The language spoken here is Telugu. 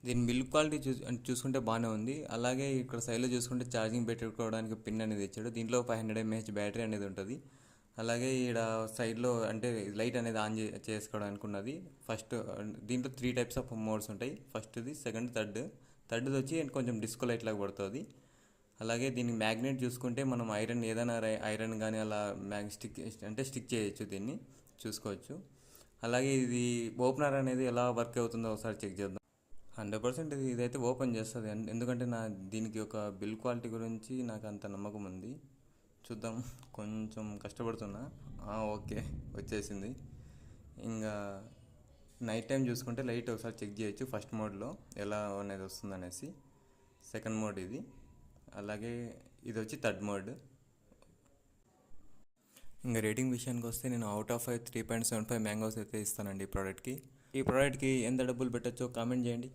దీని బిల్డ్ క్వాలిటీ చూసుకుంటే బాగానే ఉంది. అలాగే ఇక్కడ సైడ్లో చూసుకుంటే ఛార్జింగ్ పెట్టుకోవడానికి పిన్ అనేది ఇచ్చాడు. దీంట్లో 500 mAh బ్యాటరీ అనేది ఉంటుంది. అలాగే ఇక్కడ సైడ్లో అంటే లైట్ అనేది ఆన్ చేసుకోవడానికి ఉన్నది. ఫస్ట్ దీంట్లో 3 టైప్స్ ఆఫ్ మోడ్స్ ఉంటాయి. ఫస్ట్ది, సెకండ్, థర్డ్ది వచ్చి కొంచెం డిస్కో లైట్ లాగా పడుతుంది. అలాగే దీని మ్యాగ్నెట్ చూసుకుంటే మనం ఏదైనా ఐరన్ కానీ అలా స్టిక్ చేయొచ్చు, దీన్ని చూసుకోవచ్చు. అలాగే ఇది ఓపెనర్ అనేది ఎలా వర్క్ అవుతుందో ఒకసారి చెక్ చేద్దాం. 100% ఇదైతే ఓపెన్ చేస్తుంది. ఎందుకంటే దీనికి ఒక బిల్ క్వాలిటీ గురించి నాకు అంత నమ్మకం ఉంది. చూద్దాం, కొంచెం కష్టపడుతున్నా. ఓకే, వచ్చేసింది. ఇంకా నైట్ టైం చూసుకుంటే లైట్ ఒకసారి చెక్ చేయొచ్చు ఫస్ట్ మోడ్లో ఎలా అనేది వస్తుందనేసి. సెకండ్ మోడ్ ఇది. అలాగే ఇది వచ్చి థర్డ్ మోడ్. ఇంకా రేటింగ్ విషయానికి వస్తే నేను అవుట్ ఆఫ్ 3.75 మ్యాంగోస్ అయితే ఇస్తానండి ఈ ప్రోడక్ట్కి. ఈ ప్రోడక్ట్కి ఎంత డబ్బులు పెట్టచ్చో కామెంట్ చేయండి.